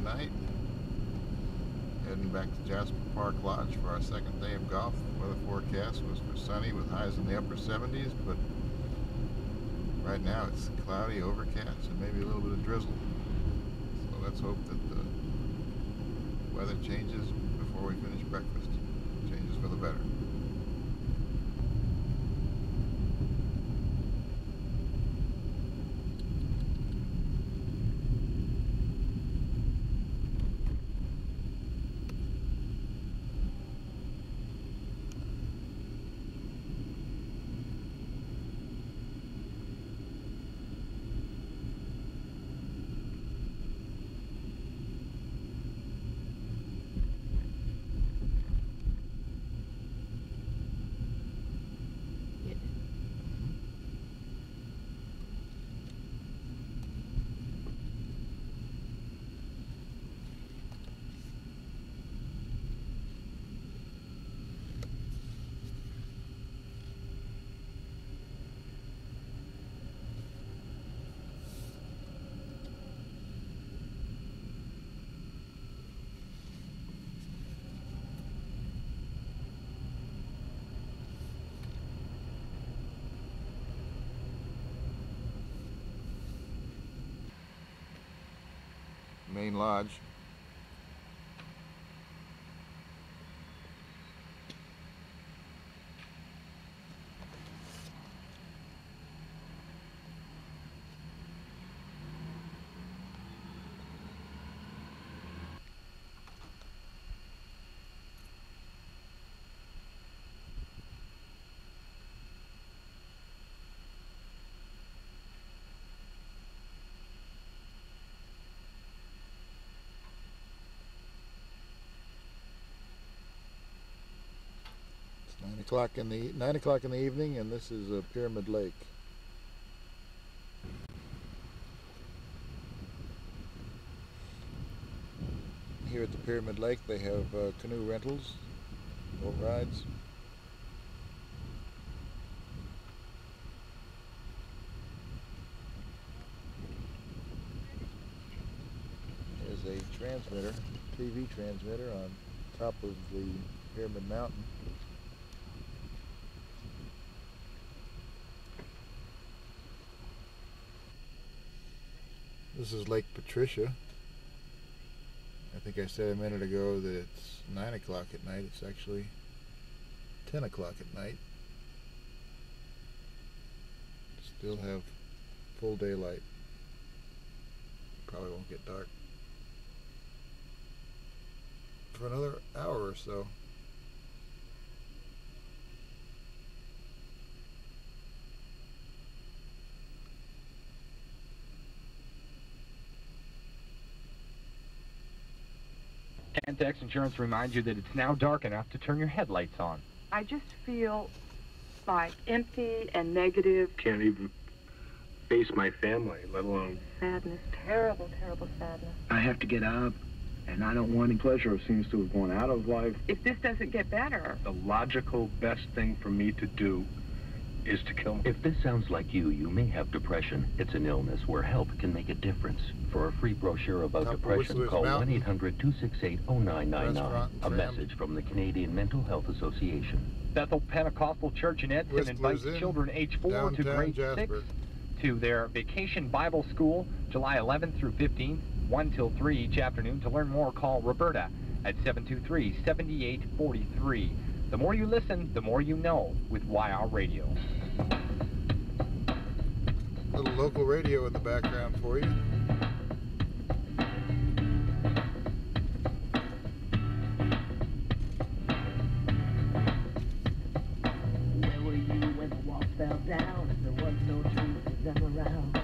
night. Heading back to Jasper Park Lodge for our second day of golf. Weather forecast was for sunny with highs in the upper 70s, but right now it's cloudy, overcast, and maybe a little bit of drizzle. So let's hope that the weather changes before we finish breakfast. Changes for the better. Main lodge. It's 9 o'clock in the evening, and this is Pyramid Lake. Here at the Pyramid Lake, they have canoe rentals, boat rides. There's a transmitter, TV transmitter on top of the Pyramid Mountain. This is Lake Patricia. I think I said a minute ago that it's 9 o'clock at night. It's actually 10 o'clock at night. Still have full daylight. Probably won't get dark for another hour or so. Kananaskas Insurance reminds you that it's now dark enough to turn your headlights on. I just feel like empty and negative. Can't even face my family, let alone... Sadness, terrible, terrible sadness. I have to get up, and I don't want any pleasure. It seems to have gone out of life. If this doesn't get better... The logical best thing for me to do is to kill me. If this sounds like you may have depression. It's an illness where help can make a difference. For a free brochure about depression, call 1-800-268-0999. A message from the Canadian Mental Health Association. Bethel Pentecostal Church in Edson invites children age 4 to grade Jasper. 6 to their Vacation Bible School, July 11th through 15th, 1 till 3 each afternoon. To learn more, call Roberta at 723-7843. The more you listen, the more you know with YR Radio. Little local radio in the background for you. Where were you when the walls fell down and there was no truth to them around?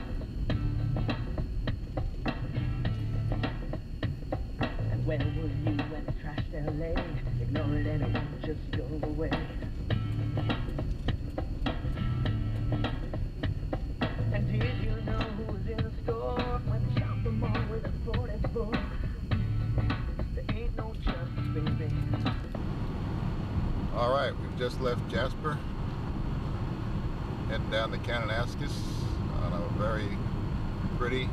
And where were you when the trash there lay? Ignore it and it won't just go away. And did you know who was in the store when they shot them all with a 44? There ain't no justice, baby. All right, we've just left Jasper, heading down the Kananaskas on a very pretty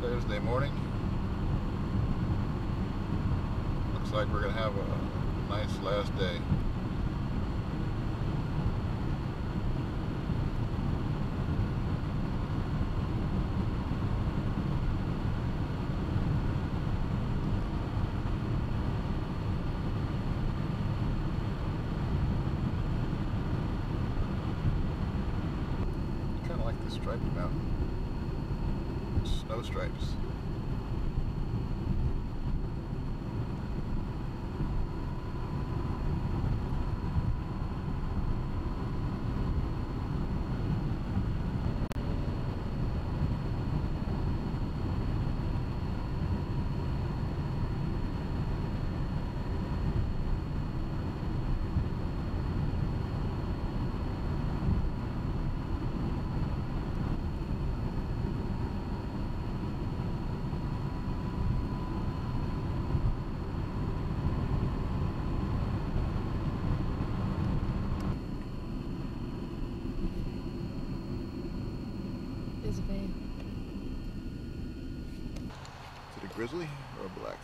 Thursday morning. Looks like we're going to have a nice last day. Kind of like the striped mountain. Snow stripes. Is a veil. Is it a grizzly or a black?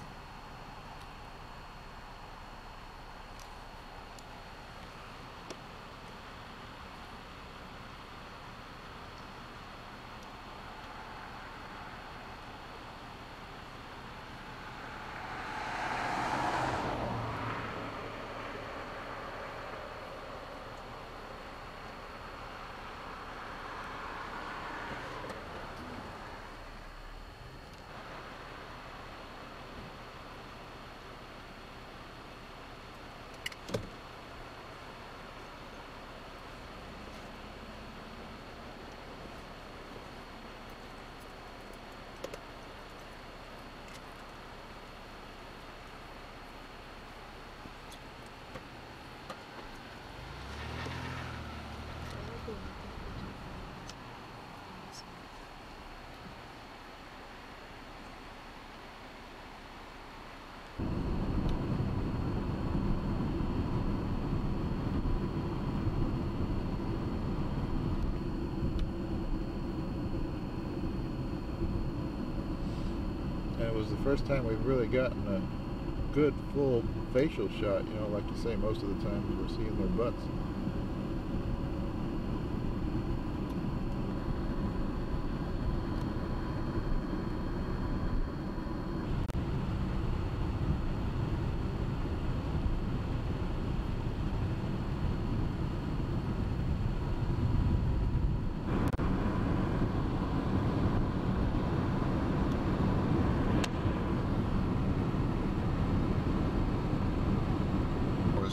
And it was the first time we've really gotten a good full facial shot, you know, like you say, most of the times we're seeing their butts.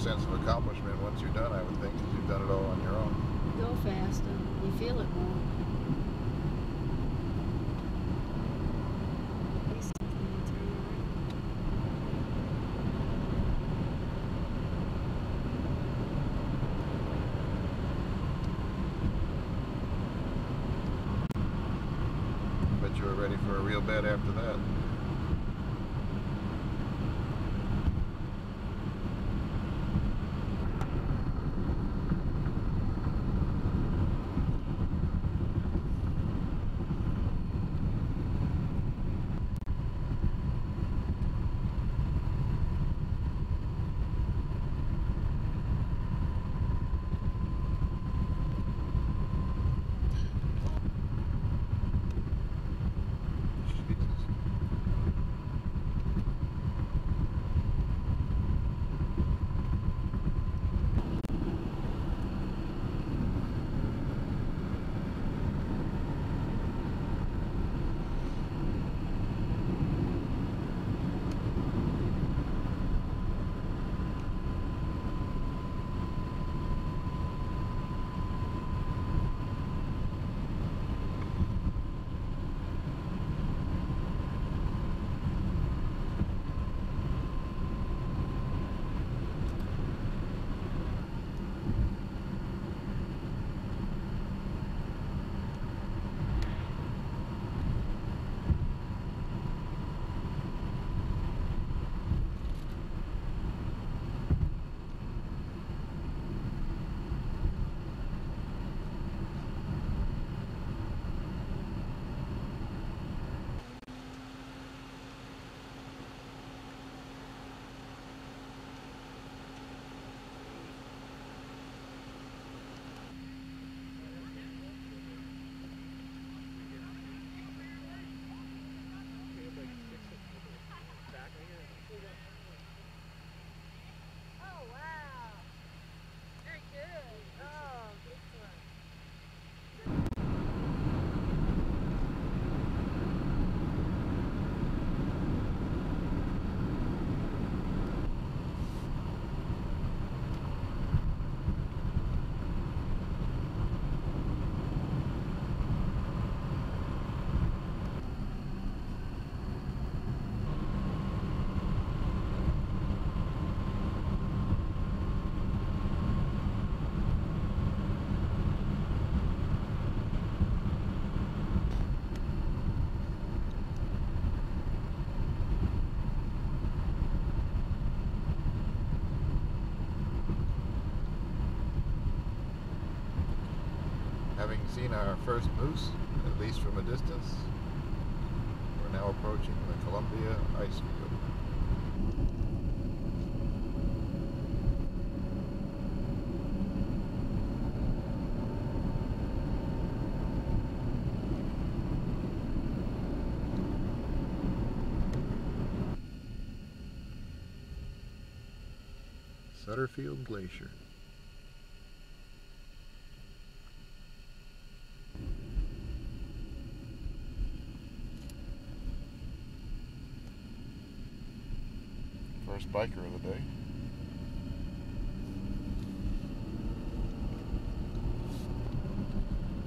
Sense of accomplishment once you're done, I would think, because you've done it all on your own. Go faster. You feel it more. Bet you were ready for a real bed after that. Jesus. seen our first moose, at least from a distance. We're now approaching the Columbia ice field. Sutterfield Glacier. First biker of the day.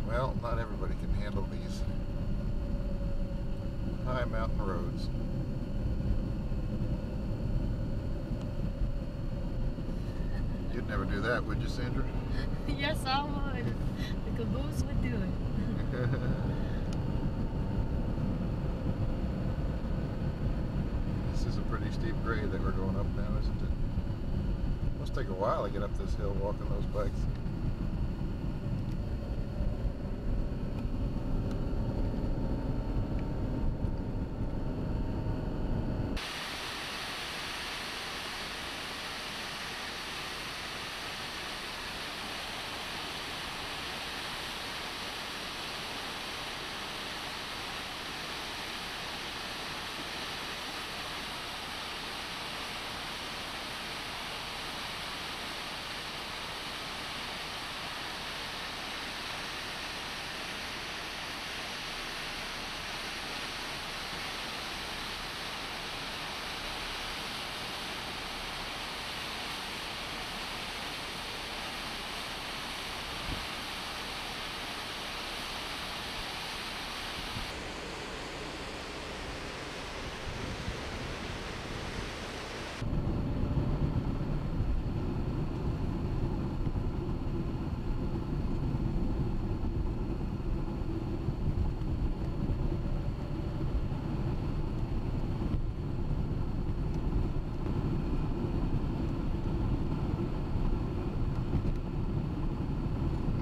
Well, not everybody can handle these high mountain roads. You'd never do that, would you, Sandra? Yes, I would. The caboose would do it. This is a pretty steep grade that we're going up now, isn't it? Must take a while to get up this hill walking those bikes.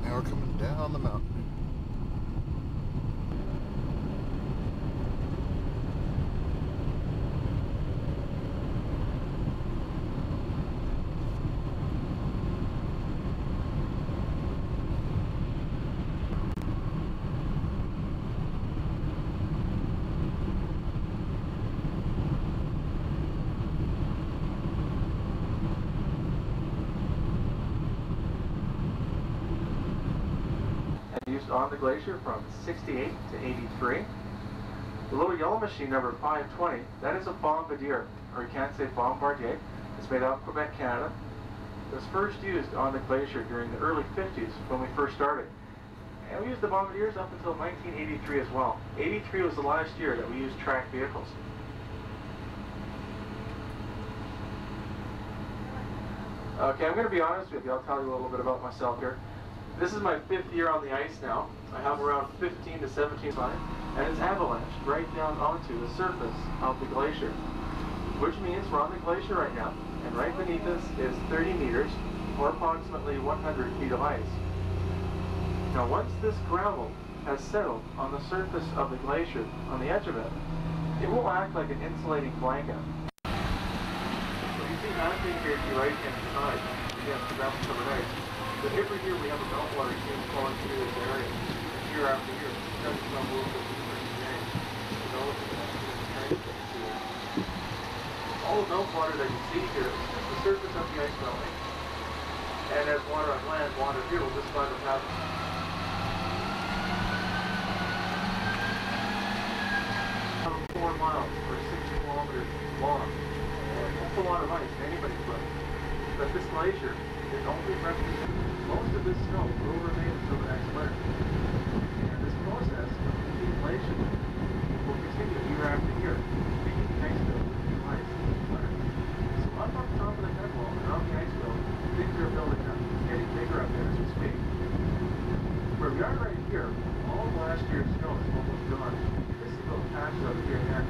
Now we're coming down the mountain. Used on the glacier from 68 to 83. The little yellow machine number 520, that is a bombardier, or you can't say bombardier. It's made out of Quebec, Canada. It was first used on the glacier during the early 50s when we first started. And we used the bombardiers up until 1983 as well. 83 was the last year that we used track vehicles. Okay, I'm going to be honest with you. I'll tell you a little bit about myself here. This is my 5th year on the ice now. I have around 15 to 17 lines, and it's avalanched right down onto the surface of the glacier, which means we're on the glacier right now, and right beneath us is 30 meters, or approximately 100 feet of ice. Now, once this gravel has settled on the surface of the glacier, on the edge of it, it will act like an insulating blanket. So you see happening here to your right-hand side, against the mountain covered ice. But every year we have a meltwater stream flowing through this area, year after year. Because it's on both of the different days. All the meltwater that you see here is the surface of the ice melting. And as water on land, water here will just find the path. 4 miles or 6 kilometers long. That's a lot of ice in anybody's book. But this glacier is only representing most of this snow will remain until the next winter. And this process of accumulation will continue year after year, making the ice field with ice in the winter. So up on top of the head wall and on the ice field, things are building up. It's getting bigger up there as we speak. Where we are right here, all of last year's snow is almost gone. This is a little patch up here and there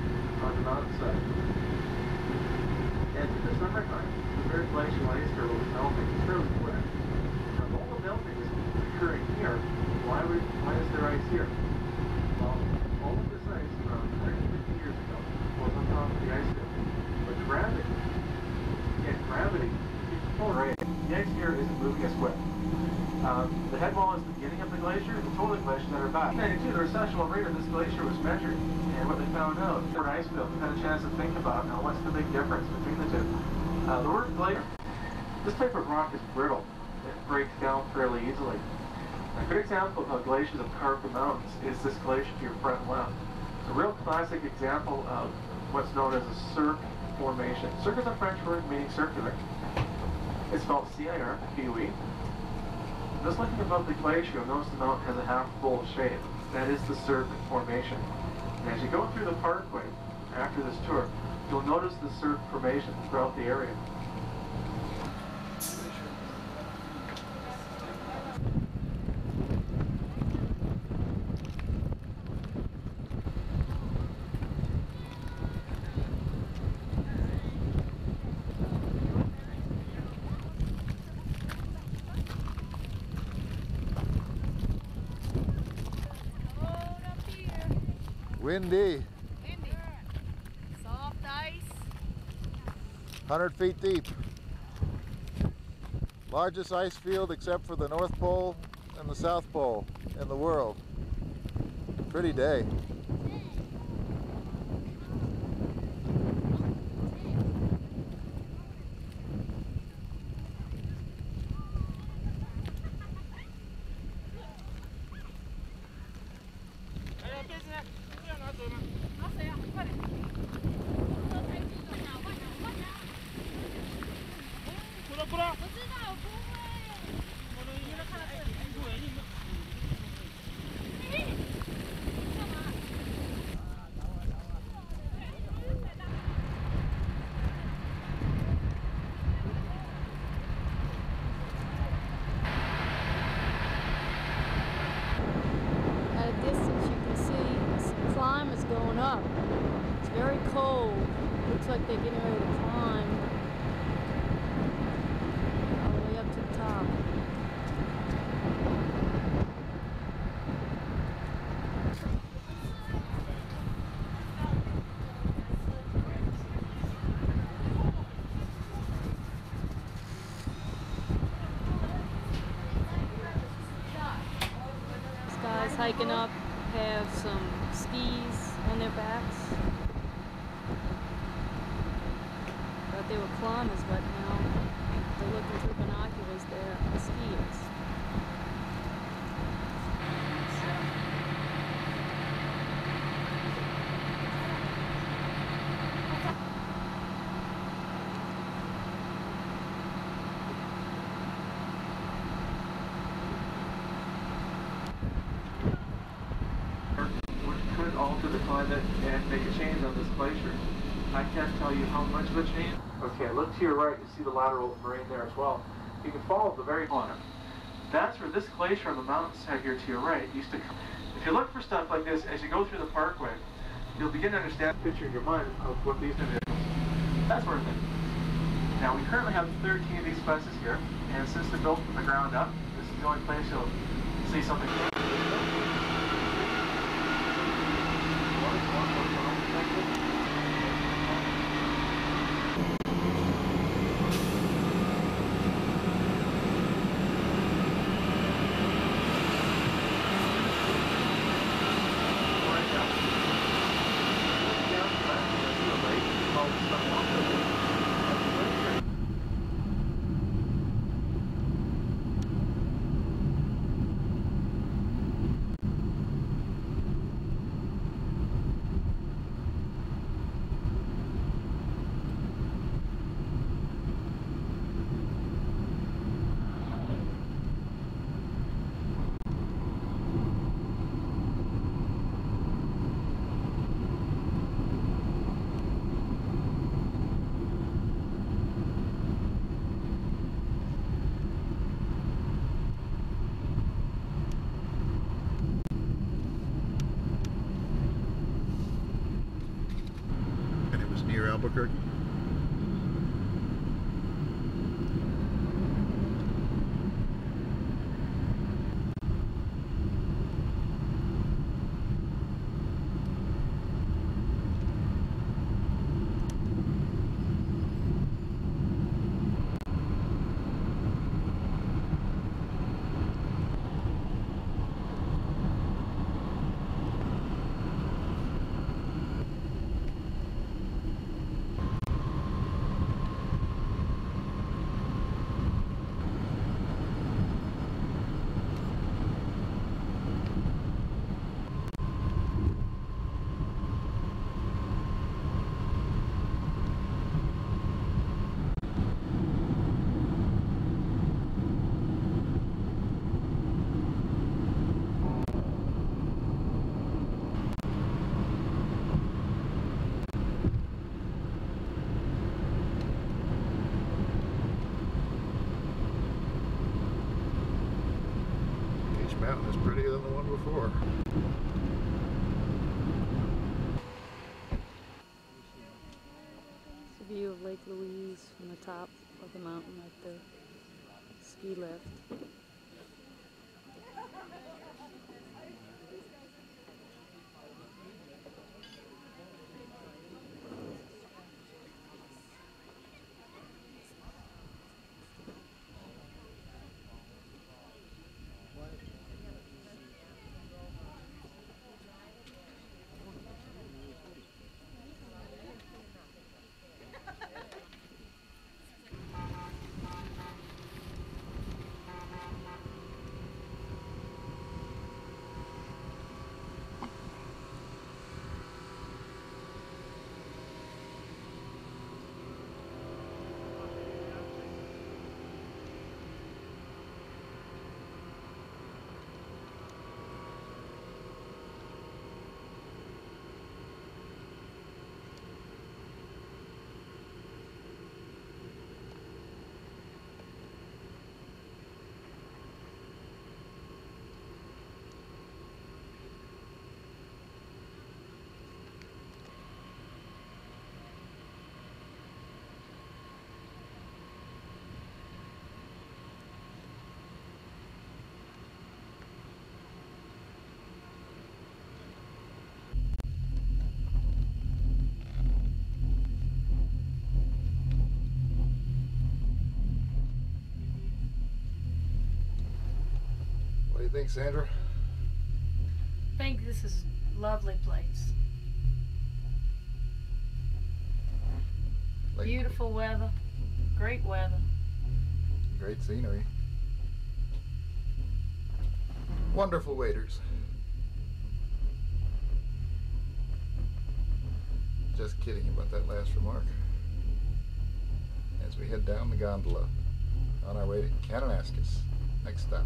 on the mountainside. And in the summertime, the very glacial ice curve is melting. It's fairly quick. Now, all the melting is occurring here. Why ice here isn't moving as quick. The head wall is the beginning of the glacier, the toe of the glacier that are back. In 1992, the recessional rate of this glacier was measured, and what they found out, for an ice field, we had a chance to think about now what's the big difference between the two. The word glacier, this type of rock is brittle. It breaks down fairly easily. A good example of how glaciers have carved the mountains is this glacier to your front left. It's a real classic example of what's known as a cirque formation. Cirque is a French word meaning circular. It's spelled C-I-R, Q-E. Just looking above the glacier, you'll notice the mountain has a half-bowl shape. That is the cirque formation. And as you go through the parkway, after this tour, you'll notice the cirque formation throughout the area. Windy, Windy. Soft ice. 100 feet deep. Largest ice field except for the North Pole and the South Pole in the world. Pretty day. At a distance you can see the climb is going up. It's very cold. Looks like they're getting ready to climb all the way up to the top. These guys hiking up have some skis on their backs. Thought they were climbers, but now they're looking through binoculars, they're skiers. Which could alter the climate and make a change on this glacier. I can't tell you how much of a change. Okay, look to your right, you see the lateral moraine there as well. You can follow the very corner. That's where this glacier on the mountainside here to your right used to come. If you look for stuff like this as you go through the parkway, you'll begin to understand the picture in your mind of what these individuals. That sort of thing. Now we currently have 13 of these places here, and since they're built from the ground up, this is the only place you'll see something. Near Albuquerque. mountain is prettier than the one before. It's a view of Lake Louise from the top of the mountain at the ski lift. What do you think, Sandra? I think this is a lovely place. Like, Beautiful weather, great weather. great scenery. Wonderful waiters. Just kidding about that last remark. As we head down the gondola on our way to Kananaskas. Next stop.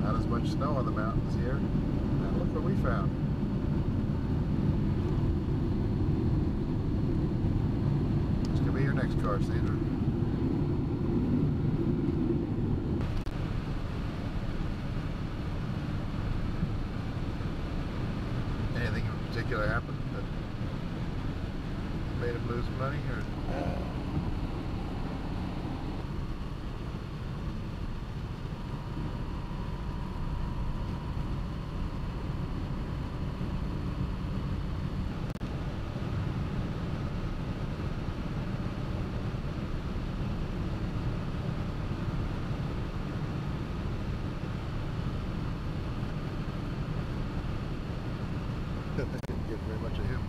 Not as much snow on the mountains here. And look what we found. This could be your next car, Sandra. Anything in particular happened that made him lose money, or? I didn't get very much of him.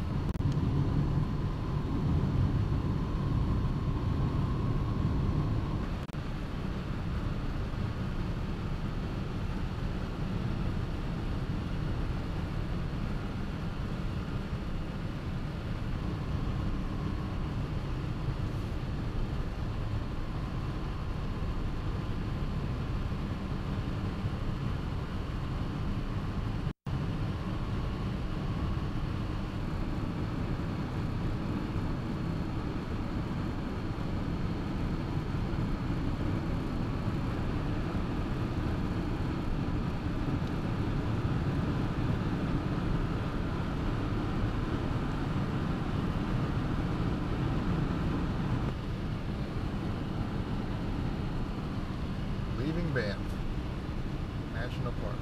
Leaving Banff National Park.